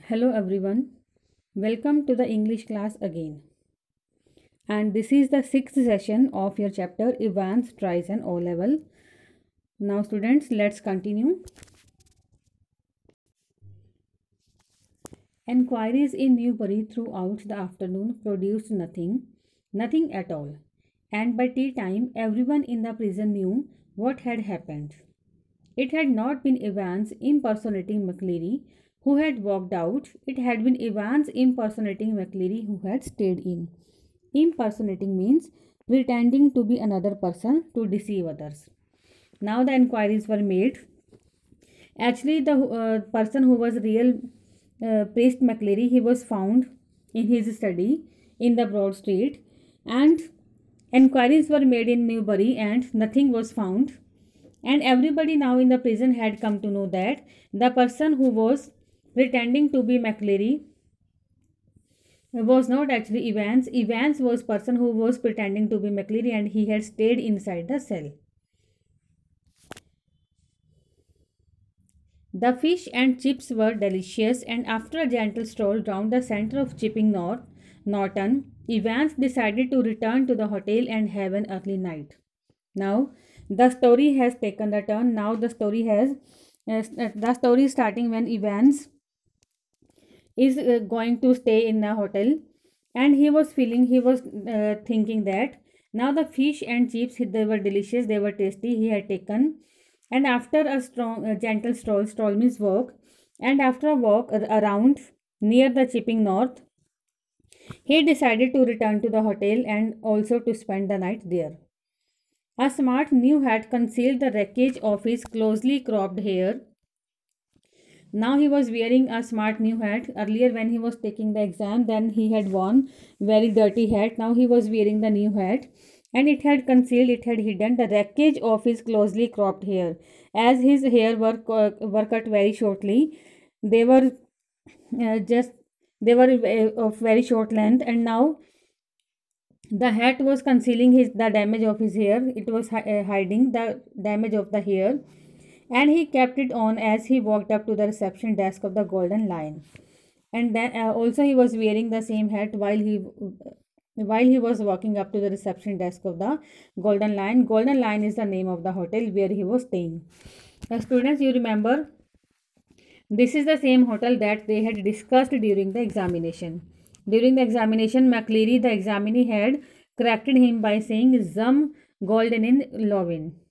Hello everyone, welcome to the English class again. And this is the sixth session of your chapter Evans Tries an O Level. Now, students, let's continue. Enquiries in Newbury throughout the afternoon produced nothing at all. And by tea time, everyone in the prison knew what had happened. It had not been Evans impersonating McLeary who had walked out, it had been Evans impersonating McLeary who had stayed in. Impersonating means pretending to be another person to deceive others. Now the inquiries were made. Actually, the person who was real priest McLeary, he was found in his study in the Broad Street, and inquiries were made in Newbury, and nothing was found. And everybody now in the prison had come to know that the person who was pretending to be McLeary was not actually Evans. Evans was person who was pretending to be McLeary, and he had stayed inside the cell. The fish and chips were delicious, and after a gentle stroll round the centre of Chipping Norton, Evans decided to return to the hotel and have an early night. Now, the story has taken the turn. Now, the story is starting when Evans is going to stay in the hotel, and he was thinking that now the fish and chips, they were delicious, they were tasty, he had taken, and after a gentle stroll means walk, and after a walk around near the Chipping North, he decided to return to the hotel and also to spend the night there. A smart new hat concealed the wreckage of his closely cropped hair. Now he was wearing a smart new hat. Earlier when he was taking the exam, then he had worn very dirty hat. Now he was wearing the new hat, and it had hidden the wreckage of his closely cropped hair. As his hair were cut very shortly, they were of very short length, and now the hat was concealing the damage of his hair. It was hiding the damage of the hair, and he kept it on as he walked up to the reception desk of the Golden Lion. And then also he was wearing the same hat while he was walking up to the reception desk of the Golden Lion. Golden Lion is the name of the hotel where he was staying. Students, you remember, this is the same hotel that they had discussed during the examination. During the examination, McLeary, the examinee, had corrected him by saying Zum Goldenen Lovin.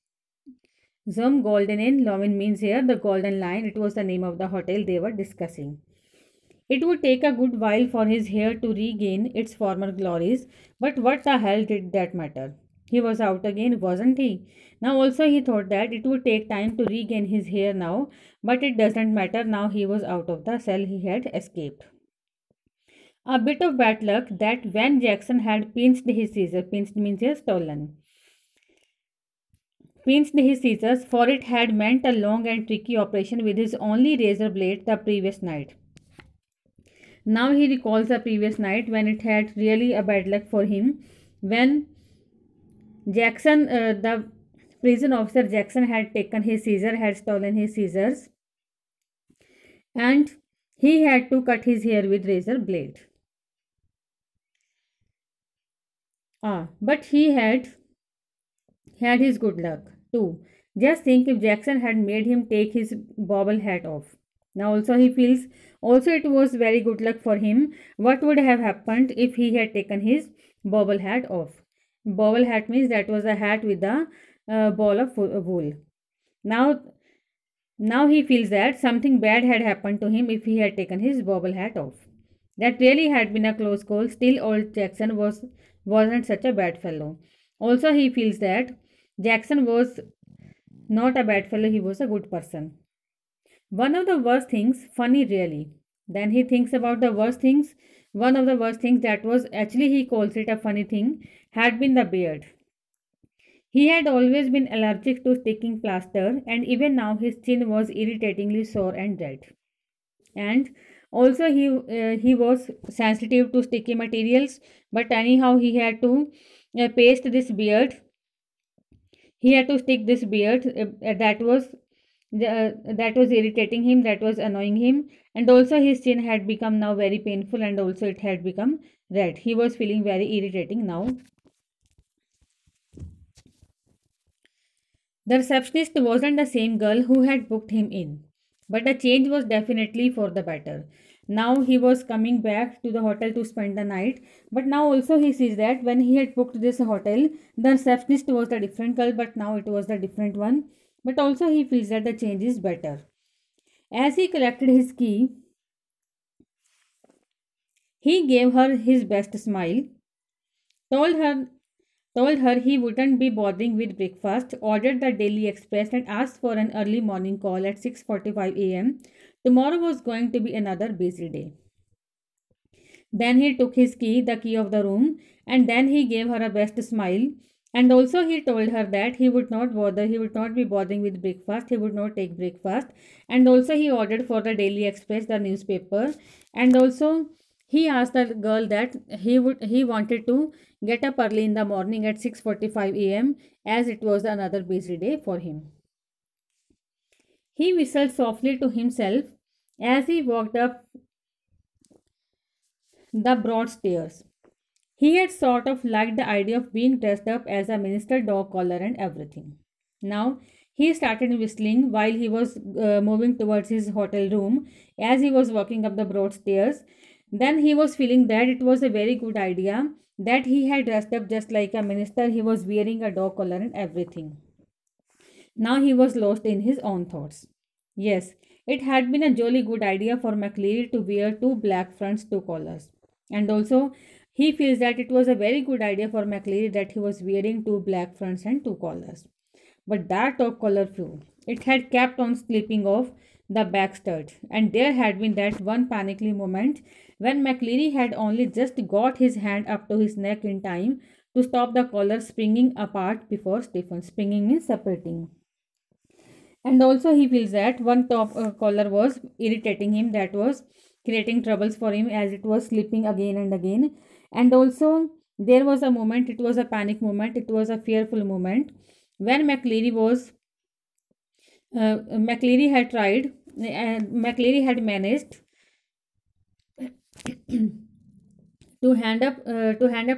Zum Goldenen Lovin means here the Golden Lion. It was the name of the hotel they were discussing. It would take a good while for his hair to regain its former glories, but what the hell did that matter? He was out again, wasn't he? Now also he thought that it would take time to regain his hair now, but it doesn't matter. Now he was out of the cell, he had escaped. A bit of bad luck that when Jackson had pinched his scissors, pinched means he has stolen, pinched his scissors, for it had meant a long and tricky operation with his only razor blade the previous night. Now he recalls the previous night when it had really a bad luck for him, when Jackson, the prison officer Jackson, had taken his scissors, had stolen his scissors, and he had to cut his hair with razor blade. But he had his good luck too. Just think if Jackson had made him take his bobble hat off. Now also he feels, also it was very good luck for him. What would have happened if he had taken his bobble hat off? Bobble hat means that was a hat with a ball of wool. Now he feels that something bad had happened to him if he had taken his bobble hat off. That really had been a close call. Still, old Jackson wasn't such a bad fellow. Also, he feels that Jackson was not a bad fellow, he was a good person. One of the worst things, funny really. Then he thinks about the worst things. One of the worst things that was actually, he calls it a funny thing, had been the beard. He had always been allergic to sticking plaster, and even now his chin was irritatingly sore and red. And also he was sensitive to sticky materials, but anyhow he had to paste this beard. He had to stick this beard that was that was irritating him, that was annoying him, and also his chin had become now very painful, and also it had become red. He was feeling very irritating now. The receptionist wasn't the same girl who had booked him in, but the change was definitely for the better. Now he was coming back to the hotel to spend the night, but now also he sees that when he had booked this hotel, the receptionist was the different girl, but now it was the different one. But also he feels that the change is better. As he collected his key, he gave her his best smile, told her told her he wouldn't be bothering with breakfast, ordered the Daily Express and asked for an early morning call at 6:45 a.m. Tomorrow was going to be another busy day. Then he took his key, the key of the room, and then he gave her a best smile. And also he told her that he would not be bothering with breakfast, he would not take breakfast. And also he ordered for the Daily Express, the newspaper. And also he asked the girl that he wanted to get up early in the morning at 6:45 a.m. as it was another busy day for him. He whistled softly to himself as he walked up the broad stairs. He had sort of liked the idea of being dressed up as a minister dog collar and everything. Now he started whistling while he was moving towards his hotel room as he was walking up the broad stairs. Then he was feeling that it was a very good idea that he had dressed up just like a minister. He was wearing a dog collar and everything. Now he was lost in his own thoughts. Yes, it had been a jolly good idea for McLeary to wear two black fronts, two collars. And also, he feels that it was a very good idea for McLeary that he was wearing two black fronts and two collars. But that top collar flew. It had kept on slipping off the back stud, and there had been that one panicky moment when McLeary had only just got his hand up to his neck in time to stop the collar springing apart before Stephen. Springing means separating. And also he feels that one top collar was irritating him, that was creating troubles for him as it was slipping again and again. And also there was a moment, it was a panic moment, it was a fearful moment when McLeary had tried and McLeary had managed to hand up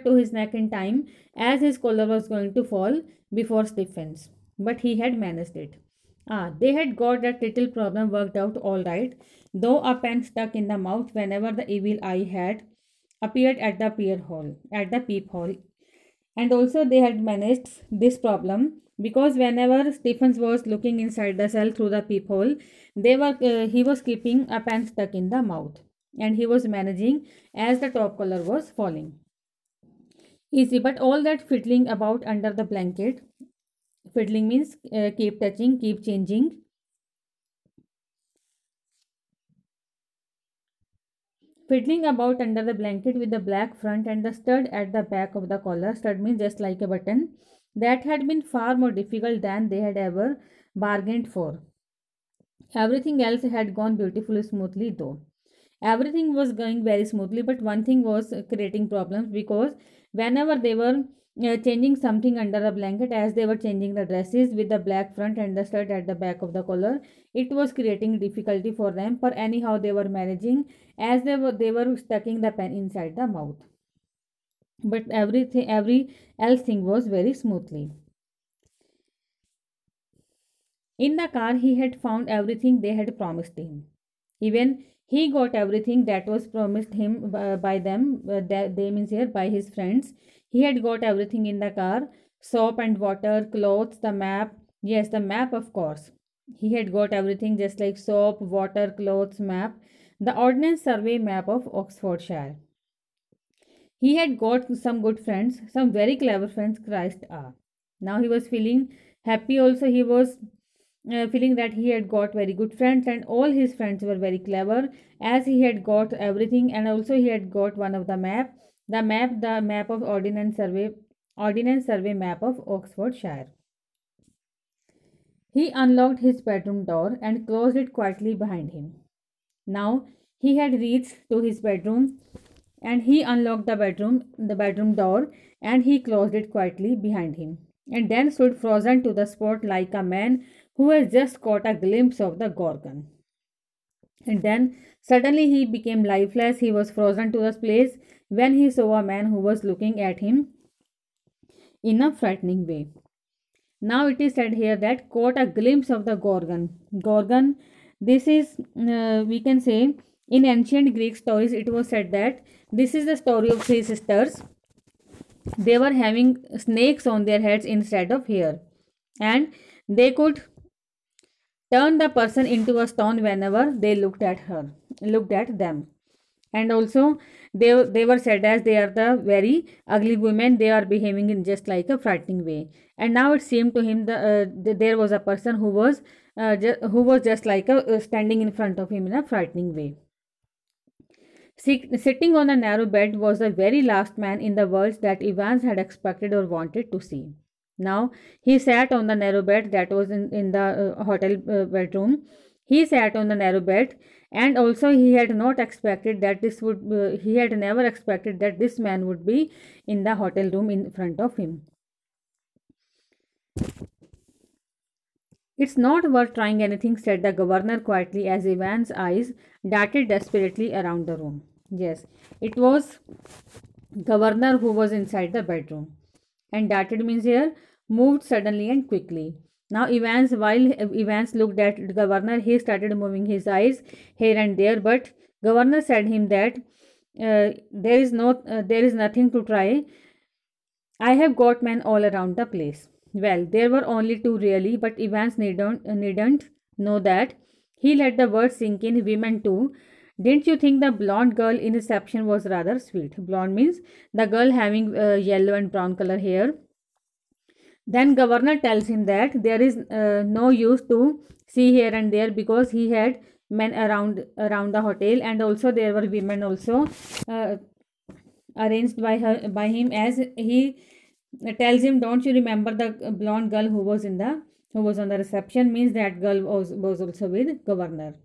to his neck in time as his collar was going to fall before Stephens. But he had managed it. They had got that little problem worked out all right, though a pen stuck in the mouth whenever the evil eye had appeared at the peephole. And also they had managed this problem because whenever Stephens was looking inside the cell through the peephole, he was keeping a pen stuck in the mouth, and he was managing as the top collar was falling. Easy, but all that fiddling about under the blanket, fiddling means keep touching, keep changing. Fiddling about under the blanket with the black front and the stud at the back of the collar, stud means just like a button, that had been far more difficult than they had ever bargained for. Everything else had gone beautifully smoothly though. Everything was going very smoothly, but one thing was creating problems because whenever they were changing something under the blanket, as they were changing the dresses with the black front and the skirt at the back of the collar, it was creating difficulty for them. But anyhow, they were managing as they were stucking the pen inside the mouth. But every else thing was very smoothly. In the car, he had found everything they had promised him. Even he got everything that was promised him by them, that they means here by his friends. He had got everything in the car: soap and water, clothes, the map. Yes, the map, of course. He had got everything just like soap, water, clothes, map. The Ordnance Survey map of Oxfordshire. He had got some good friends, some very clever friends, Christ ah. Now he was feeling happy also. He was feeling that he had got very good friends and all his friends were very clever as he had got everything, and also he had got one of the map of Ordnance Survey map of Oxfordshire. He unlocked his bedroom door and closed it quietly behind him. Now he had reached to his bedroom, and he unlocked the bedroom door, and he closed it quietly behind him, and then stood frozen to the spot like a man who has just caught a glimpse of the Gorgon. And then suddenly he became lifeless. He was frozen to the place when he saw a man who was looking at him in a frightening way. Now it is said here that caught a glimpse of the Gorgon. Gorgon, this is, we can say, in ancient Greek stories, it was said that this is the story of three sisters. They were having snakes on their heads instead of hair, and they could turn the person into a stone whenever they looked at them. And also they were said as they are the very ugly women. They are behaving in just like a frightening way. And now it seemed to him that there was a person who was just like standing in front of him in a frightening way. Sitting on a narrow bed was the very last man in the world that Evans had expected or wanted to see. Now he sat on the narrow bed that was in the hotel bedroom. He sat on the narrow bed, and also he had not expected that he had never expected that this man would be in the hotel room in front of him. It's not worth trying anything, said the governor quietly as Ivan's eyes darted desperately around the room. Yes, it was governor who was inside the bedroom. And darted means here moved suddenly and quickly. Now while Evans looked at the governor, he started moving his eyes here and there, but governor said him that there is nothing to try. I have got men all around the place. Well, there were only two really, but Evans needn't know that. He let the word sink in. Women too. Didn't you think the blonde girl in reception was rather sweet? Blonde means the girl having yellow and brown color hair. Then governor tells him that there is no use to see here and there because he had men around the hotel, and also there were women also arranged by him, as he tells him, don't you remember the blonde girl who was on the reception? Means that girl was also with governor.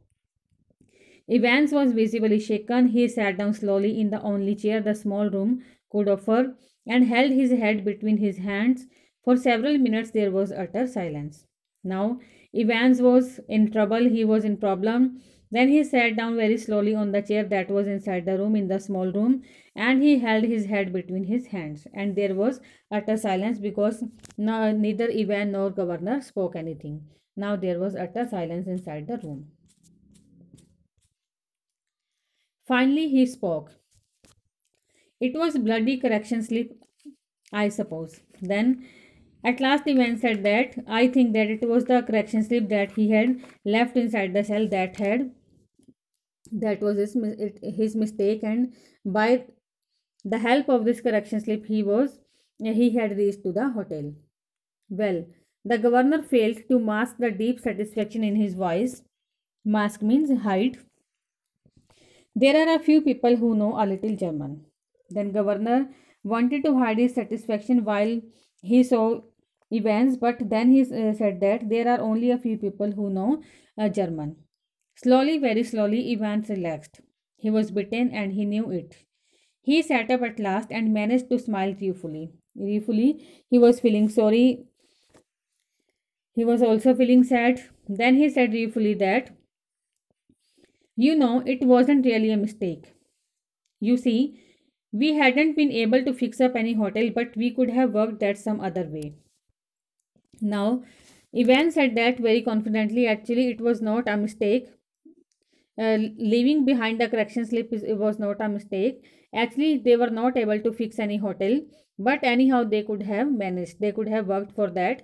Evans was visibly shaken. He sat down slowly in the only chair the small room could offer and held his head between his hands. For several minutes there was utter silence. Now Evans was in trouble. He was in problem. Then he sat down very slowly on the chair that was inside the room, in the small room, and he held his head between his hands. And there was utter silence because neither Evan nor governor spoke anything. Now there was utter silence inside the room. Finally he spoke. It was bloody correction slip, I suppose. Then at last the man said that I think that it was the correction slip that he had left inside the cell that was his mistake, and by the help of this correction slip he had reached to the hotel. Well, the governor failed to mask the deep satisfaction in his voice. Mask means hide. There are a few people who know a little German. Then governor wanted to hide his satisfaction while he saw Evans, but then he said that there are only a few people who know German. Slowly, very slowly, Evans relaxed. He was bitten and he knew it. He sat up at last and managed to smile ruefully. Ruefully, he was feeling sorry. He was also feeling sad. Then he said ruefully that, it wasn't really a mistake. You see, we hadn't been able to fix up any hotel, but we could have worked that some other way. Now, Ivan said that very confidently. Actually, it was not a mistake. Leaving behind the correction slip it was not a mistake. Actually, they were not able to fix any hotel, but anyhow, they could have managed. They could have worked for that.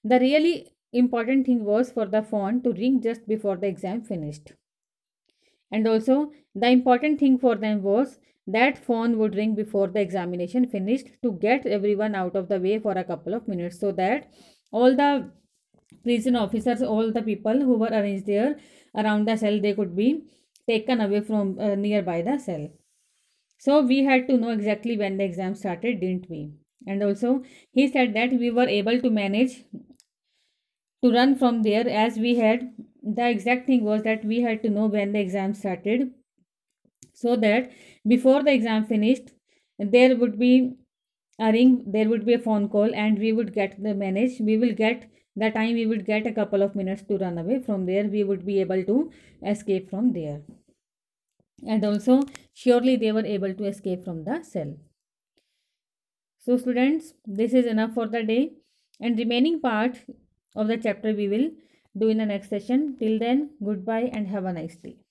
The really important thing was for the phone to ring just before the exam finished. And also, the important thing for them was that phone would ring before the examination finished to get everyone out of the way for a couple of minutes, so that all the prison officers, all the people who were arranged there around the cell, they could be taken away from nearby the cell. So we had to know exactly when the exam started, didn't we? And also he said that we were able to manage to run from there, as we had the exact thing was that we had to know when the exam started, so that before the exam finished there would be a ring, there would be a phone call, and we will get the time we would get a couple of minutes to run away from there, we would be able to escape from there. And also surely they were able to escape from the cell. So students, this is enough for the day, and remaining part of the chapter we will do in the next session. Till then, goodbye and have a nice day.